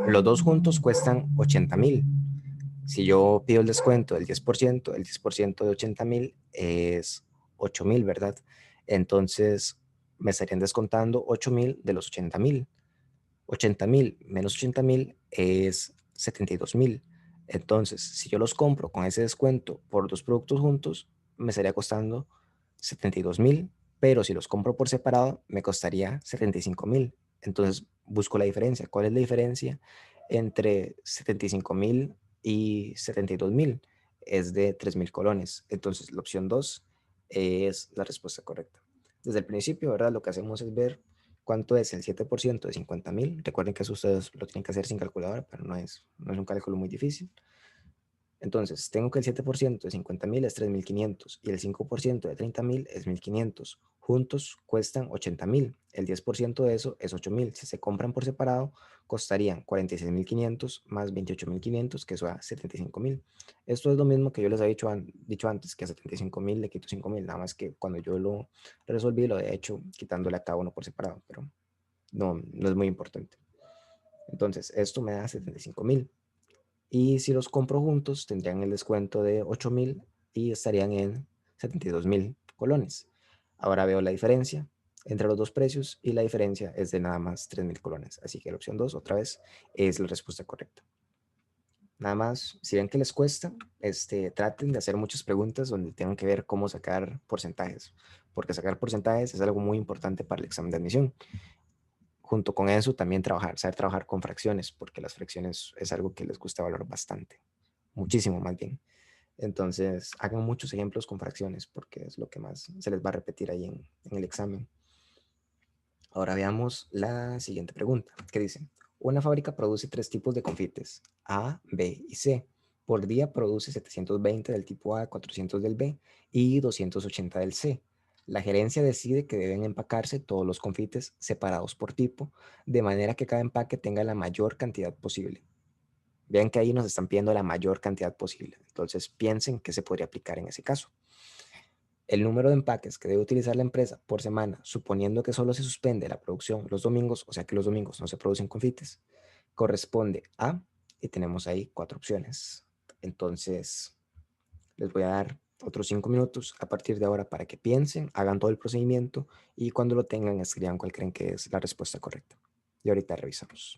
Los dos juntos cuestan 80.000. Si yo pido el descuento del 10%, el 10% de 80.000 es 8.000, ¿verdad? Entonces me estarían descontando 8.000 de los 80.000. 80.000 menos 80.000 es 72.000. Entonces, si yo los compro con ese descuento por dos productos juntos, me estaría costando 72.000, pero si los compro por separado, me costaría 75.000. Entonces, busco la diferencia. ¿Cuál es la diferencia entre 75.000 y 72.000? Es de 3.000 colones. Entonces, la opción 2 es la respuesta correcta. Desde el principio, ¿verdad? Lo que hacemos es ver cuánto es el 7% de 50.000. Recuerden que eso ustedes lo tienen que hacer sin calculadora, pero no es un cálculo muy difícil. Entonces, tengo que el 7% de 50.000 es 3.500 y el 5% de 30.000 es 1.500. Juntos cuestan 80.000. El 10% de eso es 8.000. Si se compran por separado, costarían 46.500 más 28.500, que eso da 75.000. Esto es lo mismo que yo les había dicho antes, que a 75.000 le quito 5.000. Nada más que cuando yo lo resolví, lo he hecho quitándole a cada uno por separado, pero no es muy importante. Entonces, esto me da 75.000. Y si los compro juntos, tendrían el descuento de 8.000 y estarían en 72.000 colones. Ahora veo la diferencia entre los dos precios y la diferencia es de nada más 3.000 colones. Así que la opción 2, otra vez, es la respuesta correcta. Nada más, si ven que les cuesta, traten de hacer muchas preguntas donde tengan que ver cómo sacar porcentajes, porque sacar porcentajes es algo muy importante para el examen de admisión. Junto con eso, también saber trabajar con fracciones, porque las fracciones es algo que les gusta valorar bastante, muchísimo más bien. Entonces, hagan muchos ejemplos con fracciones, porque es lo que más se les va a repetir ahí en el examen. Ahora veamos la siguiente pregunta, que dice, una fábrica produce tres tipos de confites, A, B y C. Por día produce 720 del tipo A, 400 del B y 280 del C. La gerencia decide que deben empacarse todos los confites separados por tipo, de manera que cada empaque tenga la mayor cantidad posible. Vean que ahí nos están pidiendo la mayor cantidad posible. Entonces piensen qué se podría aplicar en ese caso. El número de empaques que debe utilizar la empresa por semana, suponiendo que solo se suspende la producción los domingos, o sea que los domingos no se producen confites, corresponde a, y tenemos ahí cuatro opciones. Entonces, les voy a dar otros 5 minutos a partir de ahora para que piensen, hagan todo el procedimiento y cuando lo tengan escriban cuál creen que es la respuesta correcta. Y ahorita revisamos.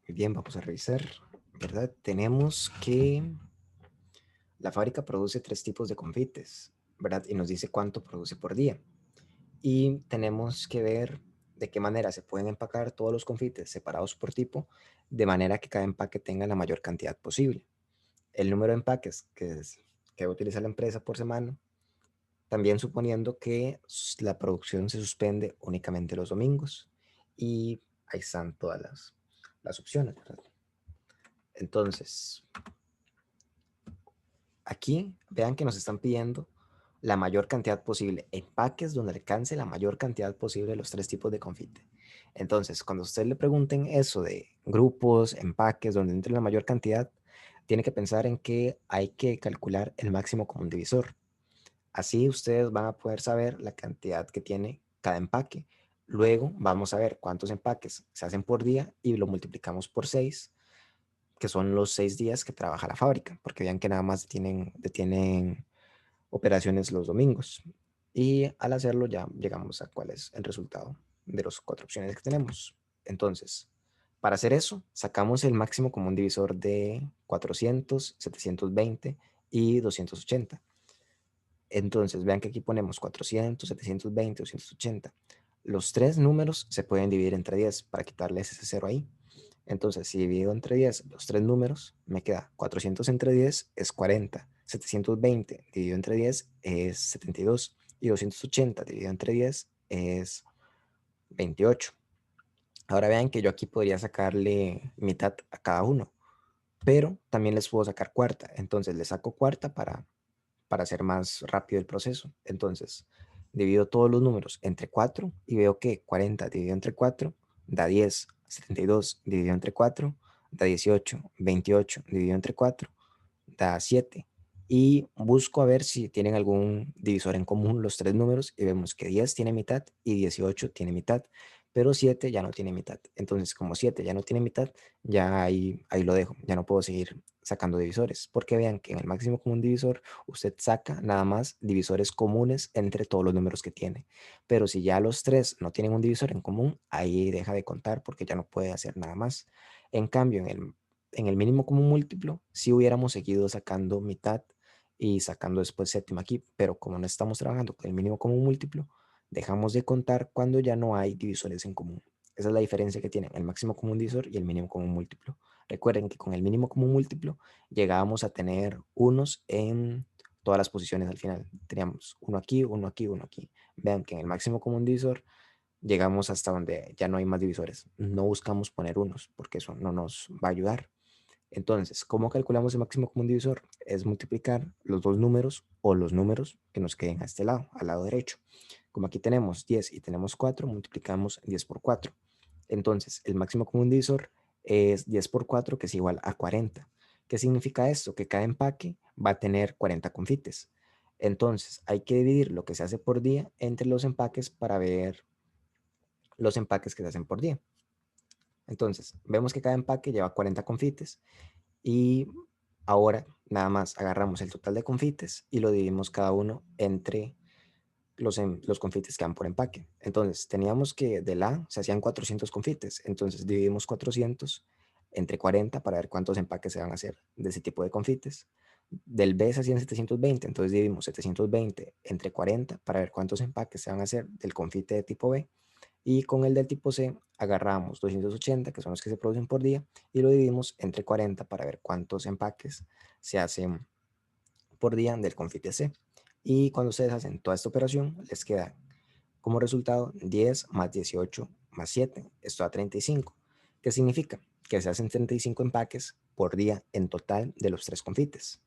Muy bien, vamos a revisar, ¿verdad? Tenemos que la fábrica produce 3 tipos de confites, ¿verdad? Y nos dice cuánto produce por día. Y tenemos que ver de qué manera se pueden empacar todos los confites separados por tipo, de manera que cada empaque tenga la mayor cantidad posible. El número de empaques que utiliza la empresa por semana, también suponiendo que la producción se suspende únicamente los domingos. Y ahí están todas las opciones, ¿verdad? Entonces, aquí vean que nos están pidiendo la mayor cantidad posible, empaques donde alcance la mayor cantidad posible de los 3 tipos de confite. Entonces, cuando ustedes le pregunten eso de grupos, empaques, donde entre la mayor cantidad, tiene que pensar en que hay que calcular el máximo común divisor. Así ustedes van a poder saber la cantidad que tiene cada empaque. Luego vamos a ver cuántos empaques se hacen por día y lo multiplicamos por 6, que son los 6 días que trabaja la fábrica, porque vean que nada más detienen operaciones los domingos. Y al hacerlo ya llegamos a cuál es el resultado de las 4 opciones que tenemos. Entonces, para hacer eso, sacamos el máximo común divisor de 400, 720 y 280. Entonces, vean que aquí ponemos 400, 720, 280. Los 3 números se pueden dividir entre 10 para quitarles ese 0 ahí. Entonces, si divido entre 10 los 3 números, me queda 400 entre 10 es 40, 720 dividido entre 10 es 72 y 280 dividido entre 10 es 28. Ahora vean que yo aquí podría sacarle mitad a cada uno, pero también les puedo sacar cuarta. Entonces, le saco cuarta para hacer más rápido el proceso. Entonces, divido todos los números entre 4 y veo que 40 dividido entre 4 da 10, 72 dividido entre 4 da 18, 28 dividido entre 4 da 7. Y busco a ver si tienen algún divisor en común los 3 números y vemos que 10 tiene mitad y 18 tiene mitad, pero 7 ya no tiene mitad. Entonces, como 7 ya no tiene mitad, ya ahí lo dejo, ya no puedo seguir sacando divisores, porque vean que en el máximo común divisor usted saca nada más divisores comunes entre todos los números que tiene. Pero si ya los 3 no tienen un divisor en común, ahí deja de contar porque ya no puede hacer nada más. En cambio, en el mínimo común múltiplo, si hubiéramos seguido sacando mitad y sacando después séptima aquí, pero como no estamos trabajando con el mínimo común múltiplo, dejamos de contar cuando ya no hay divisores en común. Esa es la diferencia que tienen el máximo común divisor y el mínimo común múltiplo. Recuerden que con el mínimo común múltiplo llegábamos a tener unos en todas las posiciones al final. Teníamos uno aquí, uno aquí, uno aquí. Vean que en el máximo común divisor llegamos hasta donde ya no hay más divisores. No buscamos poner unos porque eso no nos va a ayudar. Entonces, ¿cómo calculamos el máximo común divisor? Es multiplicar los 2 números o los números que nos queden a este lado, al lado derecho. Como aquí tenemos 10 y tenemos 4, multiplicamos 10 por 4. Entonces, el máximo común divisor es 10 por 4, que es igual a 40. ¿Qué significa esto? Que cada empaque va a tener 40 confites. Entonces, hay que dividir lo que se hace por día entre los empaques para ver los empaques que se hacen por día. Entonces, vemos que cada empaque lleva 40 confites y ahora nada más agarramos el total de confites y lo dividimos cada uno entre los confites que dan por empaque. Entonces, teníamos que del A se hacían 400 confites. Entonces, dividimos 400 entre 40 para ver cuántos empaques se van a hacer de ese tipo de confites. Del B se hacían 720, entonces dividimos 720 entre 40 para ver cuántos empaques se van a hacer del confite de tipo B. Y con el del tipo C agarramos 280, que son los que se producen por día, y lo dividimos entre 40 para ver cuántos empaques se hacen por día del confite C. Y cuando ustedes hacen toda esta operación, les queda como resultado 10 más 18 más 7, esto da 35. ¿Qué significa? Que se hacen 35 empaques por día en total de los 3 confites.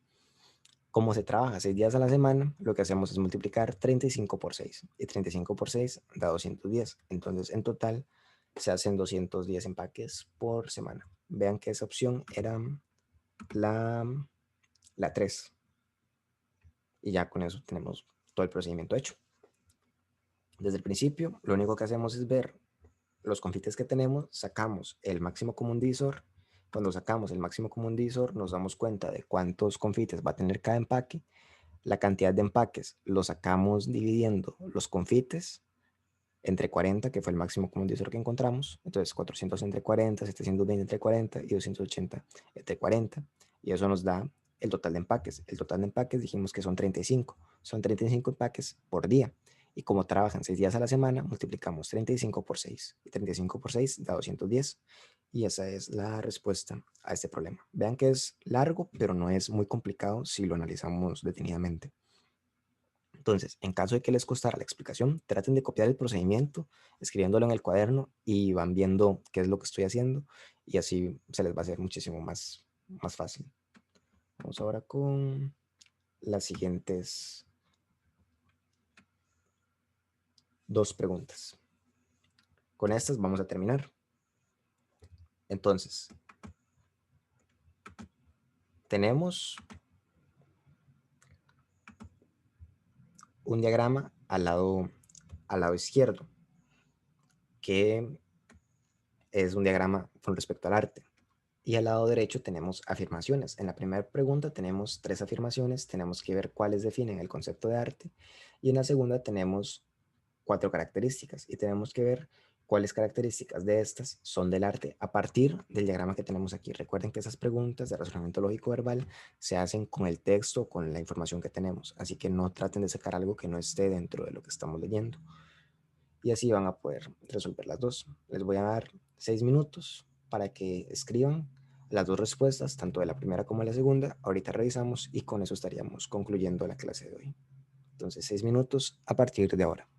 Como se trabaja 6 días a la semana, lo que hacemos es multiplicar 35 por 6. Y 35 por 6 da 210. Entonces, en total, se hacen 210 empaques por semana. Vean que esa opción era la, la 3. Y ya con eso tenemos todo el procedimiento hecho. Desde el principio, lo único que hacemos es ver los confites que tenemos, sacamos el máximo común divisor. Cuando sacamos el máximo común divisor, nos damos cuenta de cuántos confites va a tener cada empaque. La cantidad de empaques lo sacamos dividiendo los confites entre 40, que fue el máximo común divisor que encontramos. Entonces 400 entre 40, 720 entre 40 y 280 entre 40. Y eso nos da el total de empaques. El total de empaques dijimos que son 35. Son 35 empaques por día. Y como trabajan 6 días a la semana, multiplicamos 35 por 6. Y 35 por 6 da 210. Y esa es la respuesta a este problema. Vean que es largo, pero no es muy complicado si lo analizamos detenidamente. Entonces, en caso de que les costara la explicación, traten de copiar el procedimiento, escribiéndolo en el cuaderno y van viendo qué es lo que estoy haciendo y así se les va a hacer muchísimo más fácil. Vamos ahora con las siguientes dos preguntas. Con estas vamos a terminar. Entonces, tenemos un diagrama al lado izquierdo, que es un diagrama con respecto al arte. Y al lado derecho tenemos afirmaciones. En la primera pregunta tenemos 3 afirmaciones, tenemos que ver cuáles definen el concepto de arte. Y en la segunda tenemos 4 características y tenemos que ver cuáles características de estas son del arte a partir del diagrama que tenemos aquí. Recuerden que esas preguntas de razonamiento lógico verbal se hacen con el texto, con la información que tenemos, así que no traten de sacar algo que no esté dentro de lo que estamos leyendo. Y así van a poder resolver las dos. Les voy a dar 6 minutos para que escriban las dos respuestas, tanto de la primera como de la segunda. Ahorita revisamos y con eso estaríamos concluyendo la clase de hoy. Entonces, 6 minutos a partir de ahora.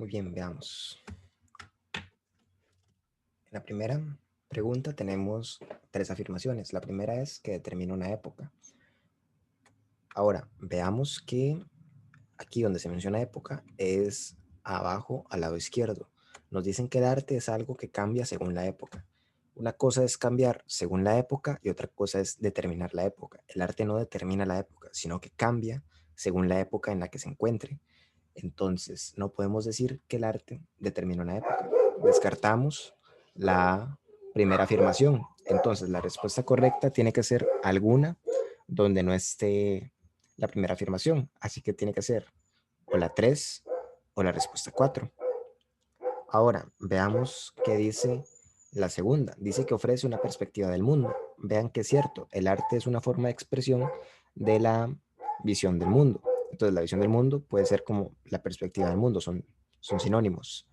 Muy bien, veamos. En la primera pregunta tenemos 3 afirmaciones. La primera es que determina una época. Ahora, veamos que aquí donde se menciona época es abajo al lado izquierdo. Nos dicen que el arte es algo que cambia según la época. Una cosa es cambiar según la época y otra cosa es determinar la época. El arte no determina la época, sino que cambia según la época en la que se encuentre. Entonces, no podemos decir que el arte determina una época. Descartamos la primera afirmación. Entonces, la respuesta correcta tiene que ser alguna donde no esté la primera afirmación. Así que tiene que ser o la 3 o la respuesta 4. Ahora, veamos qué dice la segunda. Dice que ofrece una perspectiva del mundo. Vean que es cierto, el arte es una forma de expresión de la visión del mundo. Entonces, la visión del mundo puede ser como la perspectiva del mundo, son sinónimos.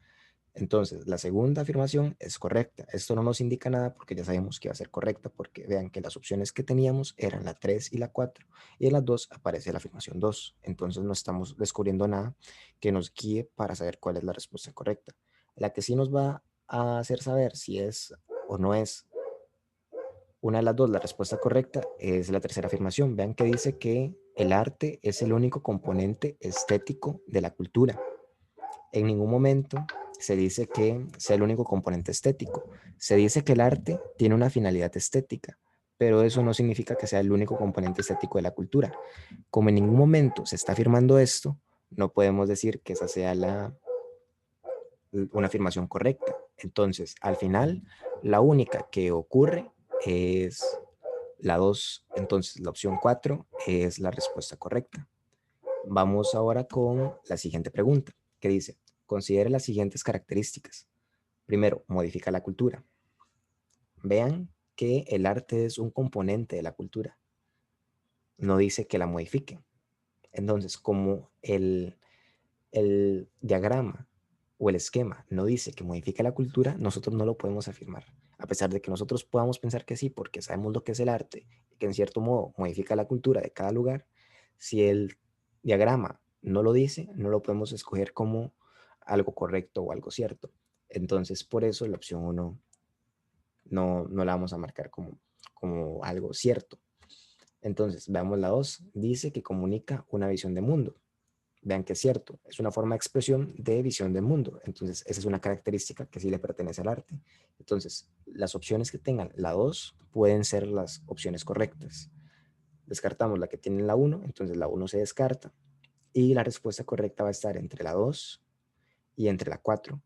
Entonces, la segunda afirmación es correcta. Esto no nos indica nada porque ya sabemos que va a ser correcta, porque vean que las opciones que teníamos eran la 3 y la 4, y en las 2 aparece la afirmación 2. Entonces, no estamos descubriendo nada que nos guíe para saber cuál es la respuesta correcta. La que sí nos va a hacer saber si es o no es una de las dos la respuesta correcta es la tercera afirmación. Vean que dice que el arte es el único componente estético de la cultura. En ningún momento se dice que sea el único componente estético. Se dice que el arte tiene una finalidad estética, pero eso no significa que sea el único componente estético de la cultura. Como en ningún momento se está afirmando esto, no podemos decir que esa sea una afirmación correcta. Entonces, al final, la única que ocurre es la 2. Entonces, la opción 4 es la respuesta correcta. Vamos ahora con la siguiente pregunta, que dice, considere las siguientes características. Primero, modifica la cultura. Vean que el arte es un componente de la cultura. No dice que la modifique. Entonces, como el diagrama o el esquema no dice que modifica la cultura, nosotros no lo podemos afirmar. A pesar de que nosotros podamos pensar que sí, porque sabemos lo que es el arte, que en cierto modo modifica la cultura de cada lugar, si el diagrama no lo dice, no lo podemos escoger como algo correcto o algo cierto. Entonces, por eso la opción 1 no la vamos a marcar como algo cierto. Entonces, veamos la 2. Dice que comunica una visión de mundo. Vean que es cierto, es una forma de expresión de visión del mundo. Entonces, esa es una característica que sí le pertenece al arte. Entonces, las opciones que tengan la 2 pueden ser las opciones correctas. Descartamos la que tiene la 1, entonces la 1 se descarta. Y la respuesta correcta va a estar entre la 2 y entre la 4.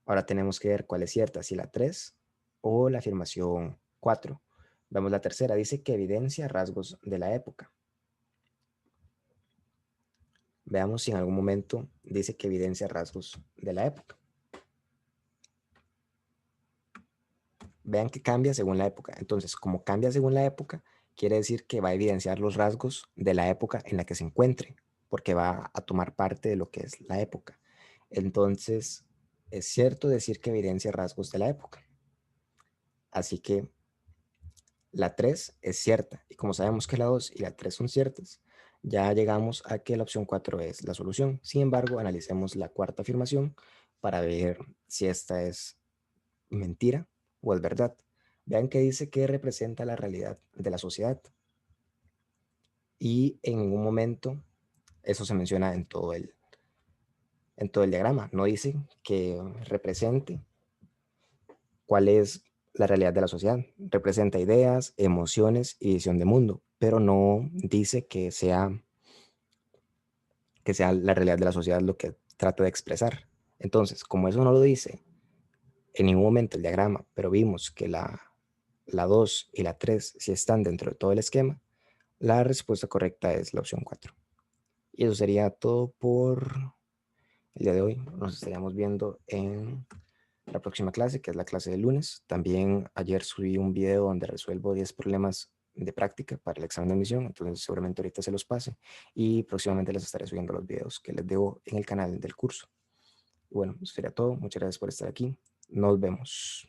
Ahora tenemos que ver cuál es cierta, si la 3 o la afirmación 4. Vemos la tercera, dice que evidencia rasgos de la época. Veamos si en algún momento dice que evidencia rasgos de la época. Vean que cambia según la época. Entonces, como cambia según la época, quiere decir que va a evidenciar los rasgos de la época en la que se encuentre, porque va a tomar parte de lo que es la época. Entonces, es cierto decir que evidencia rasgos de la época. Así que la 3 es cierta. Y como sabemos que la 2 y la 3 son ciertas, ya llegamos a que la opción 4 es la solución. Sin embargo, analicemos la cuarta afirmación para ver si esta es mentira o es verdad. Vean que dice que representa la realidad de la sociedad. Y en ningún momento eso se menciona en todo el diagrama. No dice que represente cuál es la realidad de la sociedad. Representa ideas, emociones y visión de mundo, pero no dice que sea la realidad de la sociedad lo que trata de expresar. Entonces, como eso no lo dice en ningún momento el diagrama, pero vimos que la 2 y la 3 sí están dentro de todo el esquema, la respuesta correcta es la opción 4. Y eso sería todo por el día de hoy. Nos estaríamos viendo en la próxima clase, que es la clase del lunes. También ayer subí un video donde resuelvo 10 problemas de práctica para el examen de admisión, entonces seguramente ahorita se los pase y próximamente les estaré subiendo los videos que les debo en el canal del curso. Y bueno, eso sería todo. Muchas gracias por estar aquí. Nos vemos.